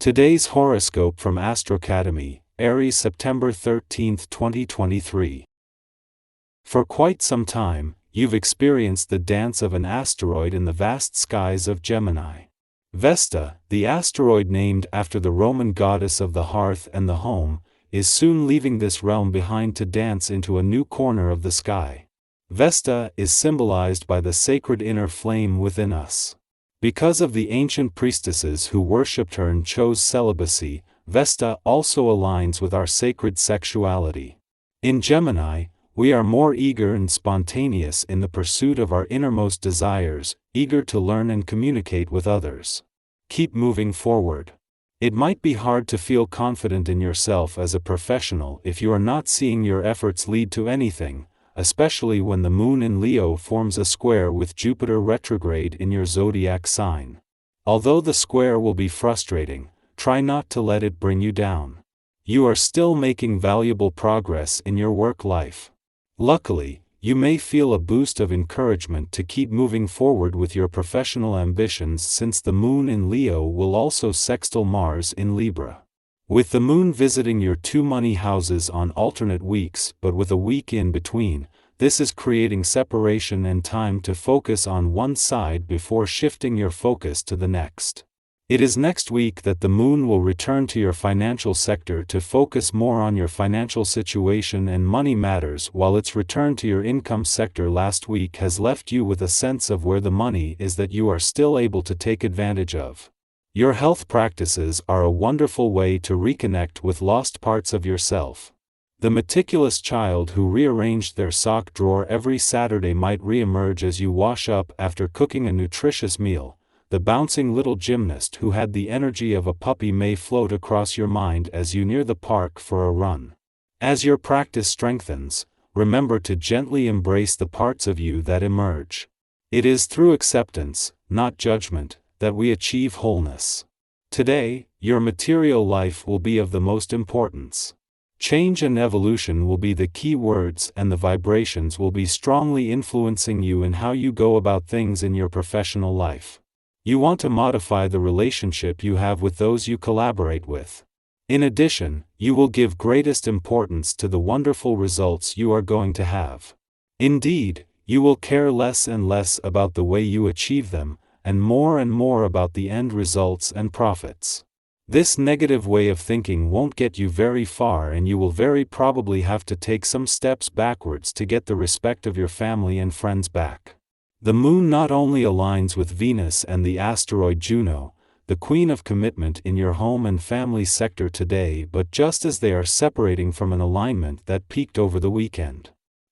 Today's horoscope from Astrocademy, Aries, September 13, 2023. For quite some time, you've experienced the dance of an asteroid in the vast skies of Gemini. Vesta, the asteroid named after the Roman goddess of the hearth and the home, is soon leaving this realm behind to dance into a new corner of the sky. Vesta is symbolized by the sacred inner flame within us. Because of the ancient priestesses who worshipped her and chose celibacy, Vesta also aligns with our sacred sexuality. In Gemini, we are more eager and spontaneous in the pursuit of our innermost desires, eager to learn and communicate with others. Keep moving forward. It might be hard to feel confident in yourself as a professional if you are not seeing your efforts lead to anything, especially when the moon in Leo forms a square with Jupiter retrograde in your zodiac sign. Although the square will be frustrating, try not to let it bring you down. You are still making valuable progress in your work life. Luckily, you may feel a boost of encouragement to keep moving forward with your professional ambitions since the moon in Leo will also sextile Mars in Libra. With the moon visiting your two money houses on alternate weeks but with a week in between, this is creating separation and time to focus on one side before shifting your focus to the next. It is next week that the moon will return to your financial sector to focus more on your financial situation and money matters, while its return to your income sector last week has left you with a sense of where the money is that you are still able to take advantage of. Your health practices are a wonderful way to reconnect with lost parts of yourself. The meticulous child who rearranged their sock drawer every Saturday might reemerge as you wash up after cooking a nutritious meal. The bouncing little gymnast who had the energy of a puppy may float across your mind as you near the park for a run. As your practice strengthens, remember to gently embrace the parts of you that emerge. It is through acceptance, not judgment, that we achieve wholeness. Today, your material life will be of the most importance. Change and evolution will be the key words, and the vibrations will be strongly influencing you in how you go about things in your professional life. You want to modify the relationship you have with those you collaborate with. In addition, you will give greatest importance to the wonderful results you are going to have. Indeed, you will care less and less about the way you achieve them, and more about the end results and profits. This negative way of thinking won't get you very far, and you will very probably have to take some steps backwards to get the respect of your family and friends back. The moon not only aligns with Venus and the asteroid Juno, the queen of commitment in your home and family sector today, but just as they are separating from an alignment that peaked over the weekend.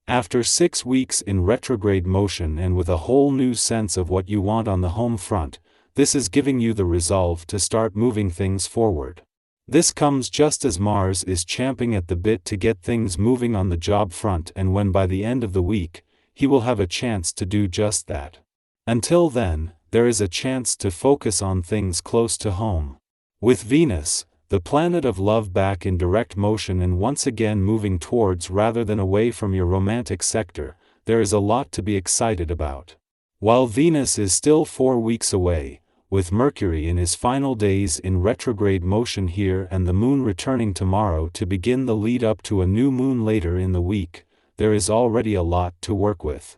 After 6 weeks in retrograde motion and with a whole new sense of what you want on the home front, this is giving you the resolve to start moving things forward. This comes just as Mars is champing at the bit to get things moving on the job front, and when by the end of the week, he will have a chance to do just that. Until then, there is a chance to focus on things close to home. With Venus, the planet of love, back in direct motion and once again moving towards rather than away from your romantic sector, there is a lot to be excited about. While Venus is still 4 weeks away, with Mercury in his final days in retrograde motion here and the moon returning tomorrow to begin the lead up to a new moon later in the week, there is already a lot to work with.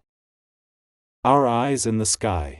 Our eyes in the sky.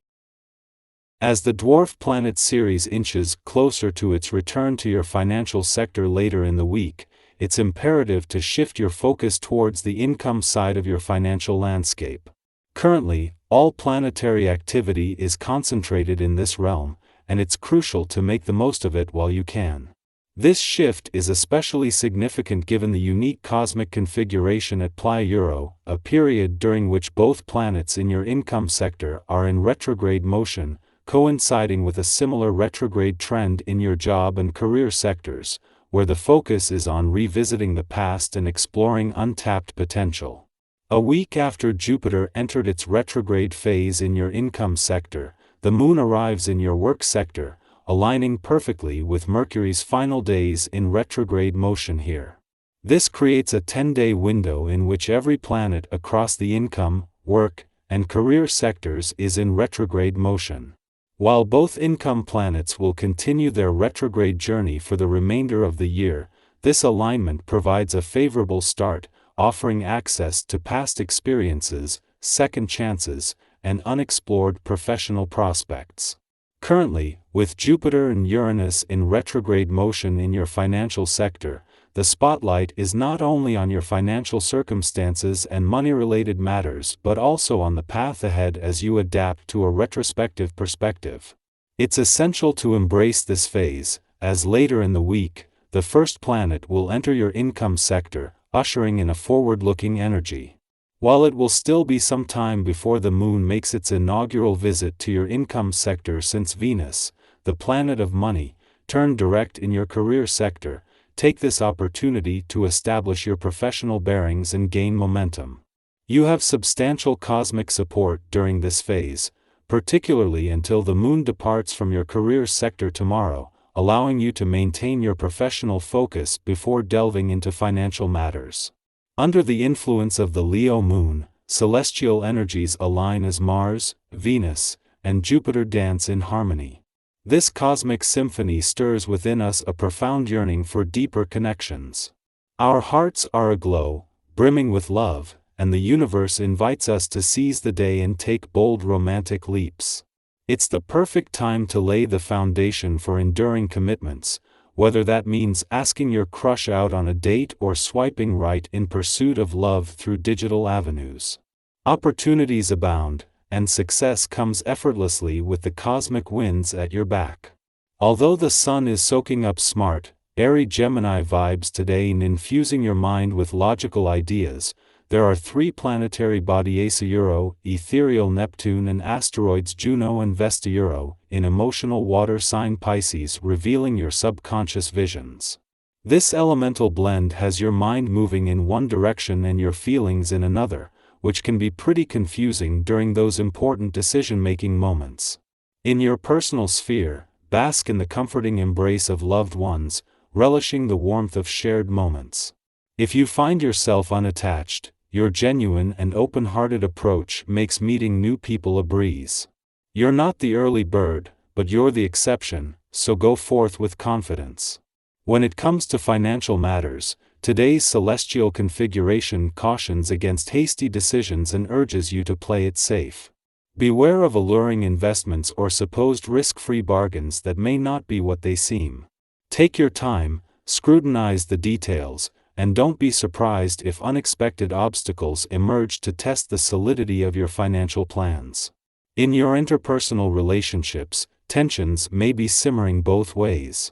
As the dwarf planet Ceres inches closer to its return to your financial sector later in the week, it's imperative to shift your focus towards the income side of your financial landscape. Currently, all planetary activity is concentrated in this realm, and it's crucial to make the most of it while you can. This shift is especially significant given the unique cosmic configuration at Pi Euro, a period during which both planets in your income sector are in retrograde motion, coinciding with a similar retrograde trend in your job and career sectors, where the focus is on revisiting the past and exploring untapped potential. A week after Jupiter entered its retrograde phase in your income sector, the moon arrives in your work sector, aligning perfectly with Mercury's final days in retrograde motion here. This creates a 10-day window in which every planet across the income, work, and career sectors is in retrograde motion. While both income planets will continue their retrograde journey for the remainder of the year, this alignment provides a favorable start, offering access to past experiences, second chances, and unexplored professional prospects. Currently, with Jupiter and Uranus in retrograde motion in your financial sector, the spotlight is not only on your financial circumstances and money-related matters but also on the path ahead as you adapt to a retrospective perspective. It's essential to embrace this phase, as later in the week, the first planet will enter your income sector, ushering in a forward-looking energy. While it will still be some time before the Moon makes its inaugural visit to your income sector since Venus, the planet of money, turned direct in your career sector, take this opportunity to establish your professional bearings and gain momentum. You have substantial cosmic support during this phase, particularly until the Moon departs from your career sector tomorrow, allowing you to maintain your professional focus before delving into financial matters. Under the influence of the Leo Moon, celestial energies align as Mars, Venus, and Jupiter dance in harmony. This cosmic symphony stirs within us a profound yearning for deeper connections. Our hearts are aglow, brimming with love, and the universe invites us to seize the day and take bold romantic leaps. It's the perfect time to lay the foundation for enduring commitments, whether that means asking your crush out on a date or swiping right in pursuit of love through digital avenues. Opportunities abound, and success comes effortlessly with the cosmic winds at your back. Although the sun is soaking up smart, airy Gemini vibes today and infusing your mind with logical ideas, there are three planetary bodies Euro, ethereal Neptune and asteroids Juno and Vesta Euro, in emotional water sign Pisces revealing your subconscious visions. This elemental blend has your mind moving in one direction and your feelings in another, which can be pretty confusing during those important decision-making moments. In your personal sphere, bask in the comforting embrace of loved ones, relishing the warmth of shared moments. If you find yourself unattached, your genuine and open-hearted approach makes meeting new people a breeze. You're not the early bird, but you're the exception, so go forth with confidence. When it comes to financial matters, today's celestial configuration cautions against hasty decisions and urges you to play it safe. Beware of alluring investments or supposed risk-free bargains that may not be what they seem. Take your time, scrutinize the details, and don't be surprised if unexpected obstacles emerge to test the solidity of your financial plans. In your interpersonal relationships, tensions may be simmering both ways.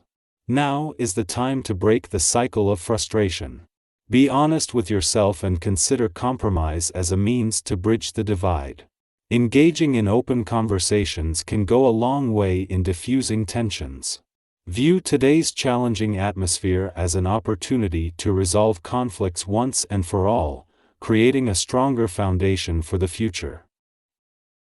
Now is the time to break the cycle of frustration. Be honest with yourself and consider compromise as a means to bridge the divide. Engaging in open conversations can go a long way in diffusing tensions. View today's challenging atmosphere as an opportunity to resolve conflicts once and for all, creating a stronger foundation for the future.